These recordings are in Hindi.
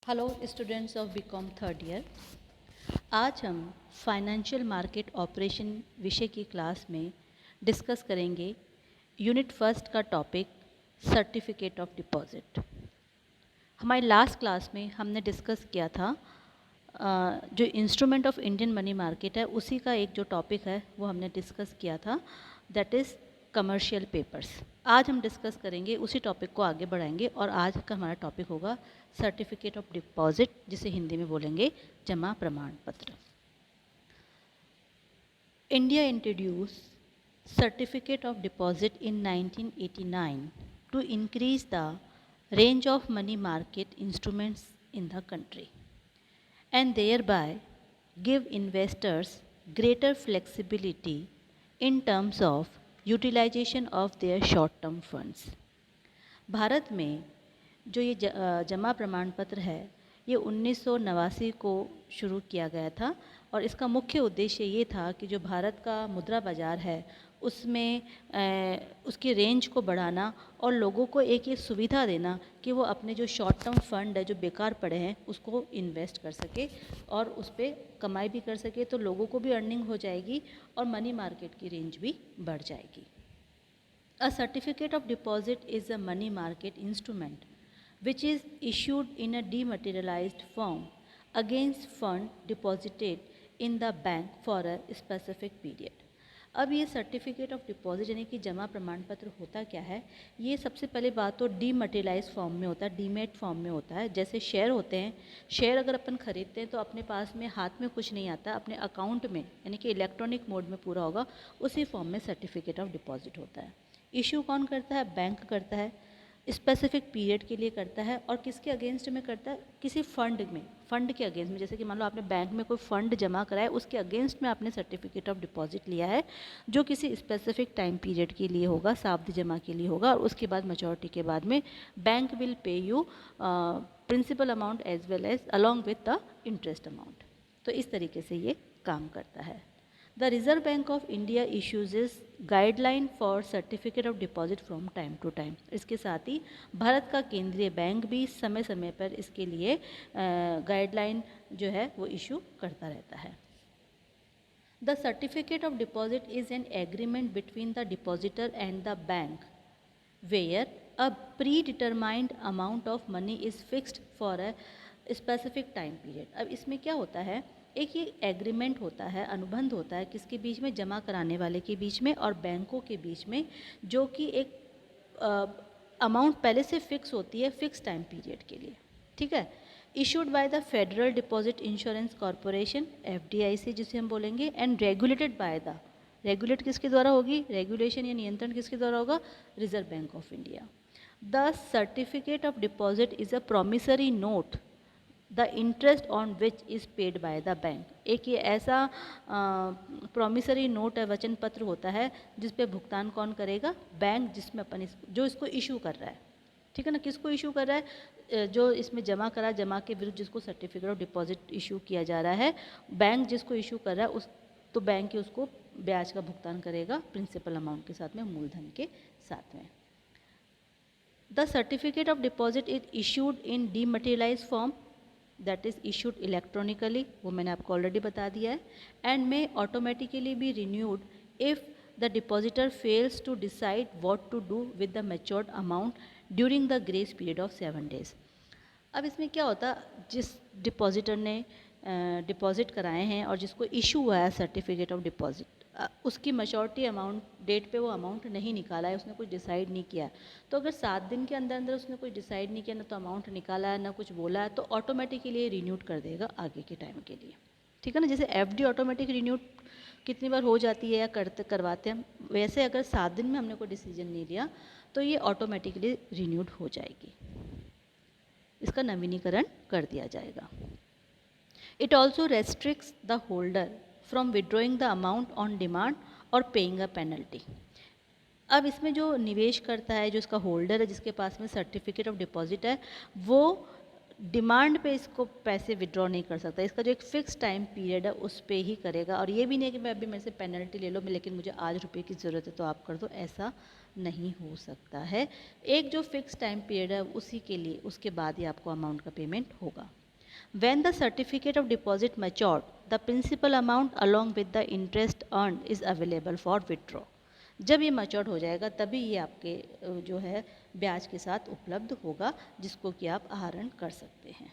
Hello students of BCom third year. आज हम फाइनेंशियल मार्केट ऑपरेशन विषय की क्लास में डिस्कस करेंगे यूनिट फर्स्ट का टॉपिक सर्टिफिकेट ऑफ डिपॉजिट। हमारी लास्ट क्लास में हमने डिस्कस किया था जो instrument of Indian money market है उसी का एक जो टॉपिक है वो हमने डिस्कस किया था, दैट इज़ कमर्शियल पेपर्स। आज हम डिस्कस करेंगे उसी टॉपिक को आगे बढ़ाएंगे और आज का हमारा टॉपिक होगा सर्टिफिकेट ऑफ डिपॉजिट, जिसे हिंदी में बोलेंगे जमा प्रमाण पत्र। India introduce certificate of deposit in 1989 to increase the range of money market instruments in the country and thereby give investors greater flexibility in terms of utilization of their short term funds। Bharat में जो ये जमा प्रमाण पत्र है ये 1989 को शुरू किया गया था और इसका मुख्य उद्देश्य ये था कि जो भारत का मुद्रा बाज़ार है उसमें उसकी रेंज को बढ़ाना और लोगों को एक ये सुविधा देना कि वो अपने जो शॉर्ट टर्म फंड है जो बेकार पड़े हैं उसको इन्वेस्ट कर सके और उस पर कमाई भी कर सके, तो लोगों को भी अर्निंग हो जाएगी और मनी मार्केट की रेंज भी बढ़ जाएगी। A certificate of deposit is a money market instrument which is issued in a dematerialized form against fund deposited in the bank for a specific period। अब ये सर्टिफिकेट ऑफ डिपॉजिट यानी कि जमा प्रमाण पत्र होता क्या है, ये सबसे पहले बात तो डीमटेरियलाइज फॉर्म में होता है, डीमेट फॉर्म में होता है। जैसे शेयर होते हैं, शेयर अगर अपन खरीदते हैं तो अपने पास में हाथ में कुछ नहीं आता, अपने अकाउंट में यानी कि इलेक्ट्रॉनिक मोड में पूरा होगा, उसी फॉर्म में सर्टिफिकेट ऑफ डिपॉजिट होता है। इशू कौन करता है? बैंक करता है, स्पेसिफिक पीरियड के लिए करता है और किसके अगेंस्ट में करता है? किसी फंड में, फंड के अगेंस्ट में। जैसे कि मान लो आपने बैंक में कोई फंड जमा कराया, उसके अगेंस्ट में आपने सर्टिफिकेट ऑफ डिपॉजिट लिया है जो किसी स्पेसिफिक टाइम पीरियड के लिए होगा, सावधि जमा के लिए होगा और उसके बाद मैच्योरिटी के बाद में bank will pay you principal amount as well as along with the interest amount. तो इस तरीके से ये काम करता है। The Reserve Bank of India issues guideline for certificate of deposit from time to time. इसके साथ ही भारत का केंद्रीय बैंक भी समय समय पर इसके लिए गाइडलाइन जो है वो इशू करता रहता है। The certificate of deposit is an agreement between the depositor and the bank where a predetermined amount of money is fixed for a specific time period. अब इसमें क्या होता है, एक ये एग्रीमेंट होता है, अनुबंध होता है किसके बीच में? जमा कराने वाले के बीच में और बैंकों के बीच में, जो कि एक अमाउंट पहले से फिक्स होती है फिक्स टाइम पीरियड के लिए। ठीक है। Issued by the federal deposit insurance corporation, FDIC जिसे हम बोलेंगे, and regulated by the, regulate किसके द्वारा होगी? रेगुलेशन या नियंत्रण किसके द्वारा होगा? Reserve bank of India. The certificate of deposit is a promissory note the interest on which is paid by the bank. एक ये ऐसा प्रोमिसरी नोट है, वचन पत्र होता है जिस पे भुगतान कौन करेगा? बैंक, जिसमें अपन जो इसको इशू कर रहा है। ठीक है ना, किसको इशू कर रहा है? जो इसमें जमा करा, जमा के विरुद्ध जिसको सर्टिफिकेट ऑफ डिपॉजिट इशू किया जा रहा है, बैंक जिसको इशू कर रहा है उस, तो बैंक ही उसको ब्याज का भुगतान करेगा प्रिंसिपल अमाउंट के साथ में, मूलधन के साथ में। The certificate of deposit is issued in dematerialize form, that is issued electronically, वो मैंने आपको ऑलरेडी बता दिया है, and may automatically be renewed if the depositor fails to decide what to do with the matured amount during the grace period of 7 days। अब इसमें क्या होता, जिस डिपॉजिटर ने डिपॉजिट कराए हैं और जिसको इशू हुआ है सर्टिफिकेट ऑफ डिपॉजिट, उसकी मैच्योरिटी अमाउंट डेट पे वो अमाउंट नहीं निकाला है, उसने कुछ डिसाइड नहीं किया, तो अगर 7 दिन के अंदर अंदर उसने कुछ डिसाइड नहीं किया, ना तो अमाउंट निकाला है ना कुछ बोला है, तो ऑटोमेटिकली रिन्यूड कर देगा आगे के टाइम के लिए। ठीक है ना, जैसे FD ऑटोमेटिक रिन्यूड कितनी बार हो जाती है या करवाते हैं, वैसे अगर 7 दिन में हमने कोई डिसीजन नहीं लिया तो ये ऑटोमेटिकली रिन्यूड हो जाएगी, इसका नवीनीकरण कर दिया जाएगा। It also restricts the holder from withdrawing the amount on demand और पेइंग अ पेनल्टी। अब इसमें जो निवेश करता है, जो इसका होल्डर है, जिसके पास में सर्टिफिकेट ऑफ डिपॉजिट है, वो डिमांड पे इसको पैसे विड्रॉ नहीं कर सकता, इसका जो एक फ़िक्स टाइम पीरियड है उस पे ही करेगा। और ये भी नहीं है कि मैं अभी मेरे से पेनल्टी ले लो लेकिन मुझे आज रुपये की ज़रूरत है तो आप कर दो, ऐसा नहीं हो सकता है। एक जो फिक्स टाइम पीरियड है उसी के लिए, उसके बाद ही आपको अमाउंट का पेमेंट होगा। When the certificate of deposit matured, the principal amount along with the interest earned is available for withdraw. जब ये मच्योर्ड हो जाएगा तभी ये आपके जो है ब्याज के साथ उपलब्ध होगा, जिसको कि आप आहरण कर सकते हैं।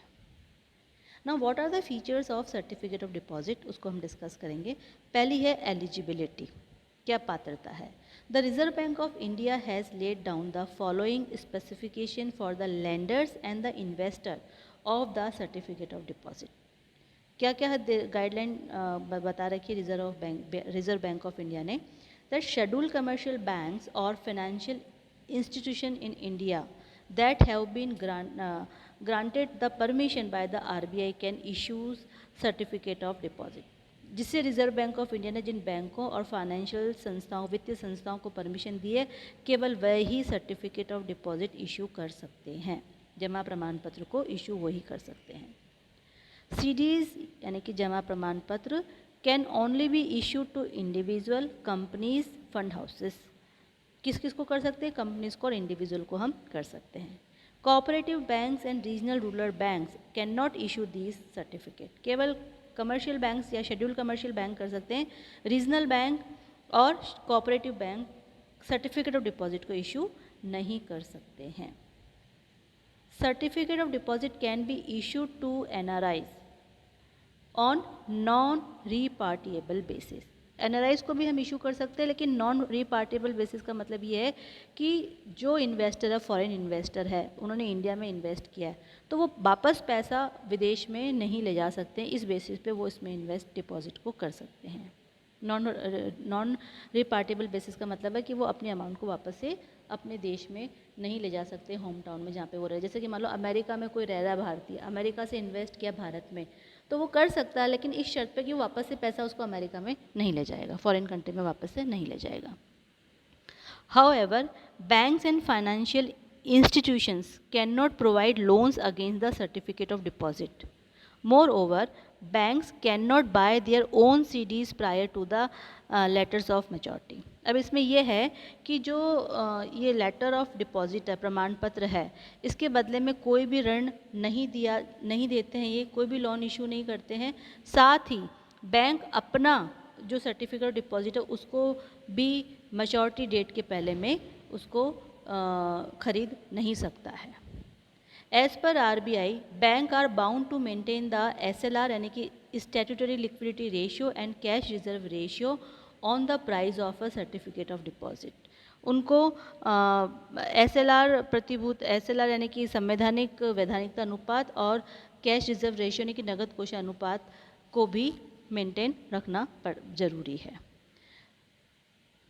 Now what are the features of certificate of deposit, उसको हम डिस्कस करेंगे। पहली है एलिजिबिलिटी, क्या पात्रता है। The reserve bank of India has laid down the following specification for the lenders and the investor of the certificate of deposit. क्या क्या गाइडलाइन बता रखी है रिजर्व बैंक ऑफ इंडिया ने। दैट शेड्यूल्ड कमर्शियल बैंक्स और financial institution in India that have been granted the permission by the RBI can issue certificate of deposit, जिससे रिजर्व बैंक ऑफ इंडिया ने जिन बैंकों और फाइनेंशियल संस्थाओं, वित्तीय संस्थाओं को परमिशन दी है, केवल वही सर्टिफिकेट ऑफ डिपॉजिट इशू कर सकते हैं, जमा प्रमाण पत्र को इशू वही कर सकते हैं। सीडीज यानी कि जमा प्रमाण पत्र can only be issue to individual, companies, fund houses. किस किस को कर सकते हैं, कंपनीज को और इंडिविजुअल को हम कर सकते हैं। Cooperative banks and regional rural banks can not issue these certificate, केवल कमर्शियल बैंक्स या शेड्यूल कमर्शियल बैंक कर सकते हैं, रीजनल बैंक और cooperative bank certificate of deposit को इशू नहीं कर सकते हैं। Certificate of deposit can be issued to NRIs on non repatriable basis. NRIs को भी हम इशू कर सकते हैं, लेकिन नॉन रिपार्टेबल बेसिस का मतलब ये है कि जो इन्वेस्टर है, फॉरेन इन्वेस्टर है, उन्होंने इंडिया में इन्वेस्ट किया है, तो वो वापस पैसा विदेश में नहीं ले जा सकते हैं। इस बेसिस पे वो इसमें इन्वेस्ट डिपॉजिट को कर सकते हैं। नॉन रिपार्टेबल बेसिस का मतलब है कि वो अपने अमाउंट को वापस से अपने देश में नहीं ले जा सकते, होम टाउन में जहाँ पे वो रहे। जैसे कि मान लो अमेरिका में कोई रह रहा है भारतीय, अमेरिका से इन्वेस्ट किया भारत में, तो वो कर सकता है, लेकिन इस शर्त पे कि वो वापस से पैसा उसको अमेरिका में नहीं ले जाएगा, फॉरेन कंट्री में वापस से नहीं ले जाएगा। However, banks and financial institutions can not provide loans against the certificate of deposit. Moreover, banks cannot buy their own CDs prior to the letters of maturity. अब इसमें यह है कि जो ये लेटर ऑफ डिपॉजिट है, प्रमाण पत्र है, इसके बदले में कोई भी ऋण नहीं देते हैं, ये कोई भी लोन इशू नहीं करते हैं। साथ ही बैंक अपना जो सर्टिफिकेट ऑफ डिपॉजिट है उसको भी मैच्योरिटी डेट के पहले में उसको खरीद नहीं सकता है। As per RBI, bank are bound to maintain the SLR यानी कि statutory liquidity ratio and cash reserve ratio on the price of a certificate of deposit. उनको SLR प्रतिभूत, SLR यानी कि संवैधानिक वैधानिकता अनुपात और कैश रिजर्व रेशियो यानी कि नगद कोष अनुपात को भी मेंटेन रखना जरूरी है।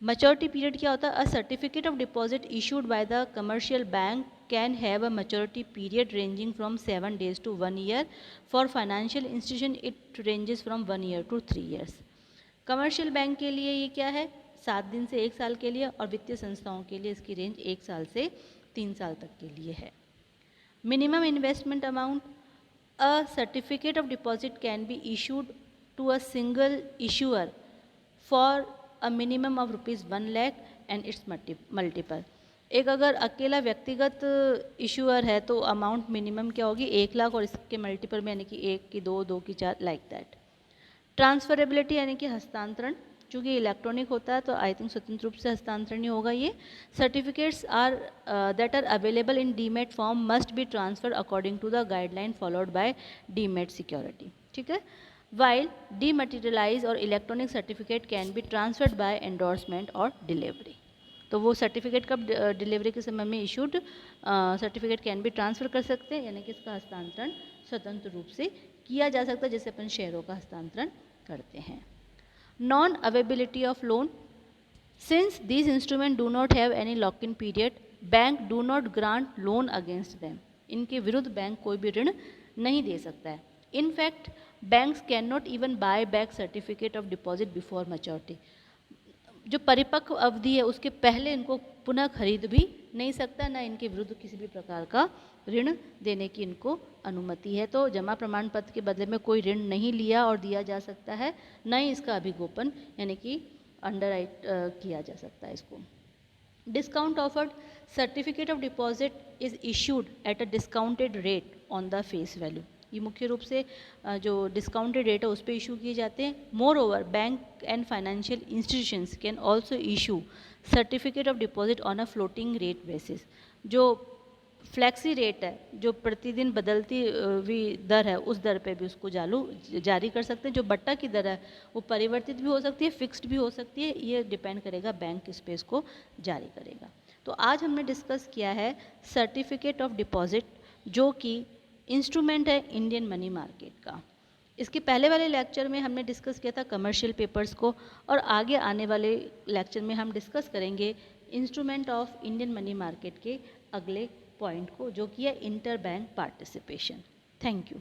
मैच्योरिटी पीरियड क्या होता है? अ certificate of deposit issued by the commercial bank can have a maturity period ranging from 7 days to 1 year. For financial institution it ranges from 1 year to 3 years. Commercial bank के लिए ये क्या है? 7 दिन से 1 साल के लिए, और वित्तीय संस्थाओं के लिए इसकी रेंज 1 साल से 3 साल तक के लिए है। Minimum investment amount, a certificate of deposit can be issued to a single issuer for a minimum of ₹1 lakh and its multiple. एक अगर अकेला व्यक्तिगत इशूअर है तो अमाउंट मिनिमम क्या होगी? 1 लाख, और इसके मल्टीपल में यानी कि 1 की 2, 2 की 4, लाइक दैट। ट्रांसफरेबिलिटी यानी कि हस्तांतरण, चूँकि इलेक्ट्रॉनिक होता है तो आई थिंक स्वतंत्र रूप से हस्तांतरण ही होगा ये। Certificates are that are available in demat form must be transfer according to the guideline followed by demat security, ठीक है। वाइल डीमटेरियलाइज और electronic certificate can be transferred by endorsement और डिलीवरी। तो वो सर्टिफिकेट कब डिलीवरी के समय में इशूड सर्टिफिकेट कैन भी ट्रांसफ़र कर सकते हैं, यानी कि इसका हस्तांतरण स्वतंत्र रूप से किया जा सकता है, जैसे अपन शेयरों का हस्तांतरण करते हैं। Non availability of loan, since these instrument do not have any lock in period, bank do not grant loan against them. इनके विरुद्ध बैंक कोई भी ऋण नहीं दे सकता है। In fact banks can not even buy back certificate of deposit before maturity. जो परिपक्व अवधि है उसके पहले इनको पुनः खरीद भी नहीं सकता, ना इनके विरुद्ध किसी भी प्रकार का ऋण देने की इनको अनुमति है। तो जमा प्रमाण पत्र के बदले में कोई ऋण नहीं लिया और दिया जा सकता है, न ही इसका अभिगोपन यानी कि अंडरराइट किया जा सकता है इसको। Discount offered, certificate of deposit is issued at a discounted rate on the face value। ये मुख्य रूप से जो डिस्काउंटेड रेट है उस पर इशू किए जाते हैं। More over bank and financial institutions can also issue certificate of deposit on a floating rate basis. जो फ्लैक्सी रेट है, जो प्रतिदिन बदलती हुई दर है, उस दर पे भी उसको जारी कर सकते हैं। जो बट्टा की दर है वो परिवर्तित भी हो सकती है, फिक्स्ड भी हो सकती है, ये डिपेंड करेगा बैंक किस पे इसको जारी करेगा। तो आज हमने डिस्कस किया है सर्टिफिकेट ऑफ डिपॉजिट, जो कि इंस्ट्रूमेंट है इंडियन मनी मार्केट का। इसके पहले वाले लेक्चर में हमने डिस्कस किया था कमर्शियल पेपर्स को, और आगे आने वाले लेक्चर में हम डिस्कस करेंगे instrument of Indian money market के अगले पॉइंट को, जो कि है inter bank participation. Thank you.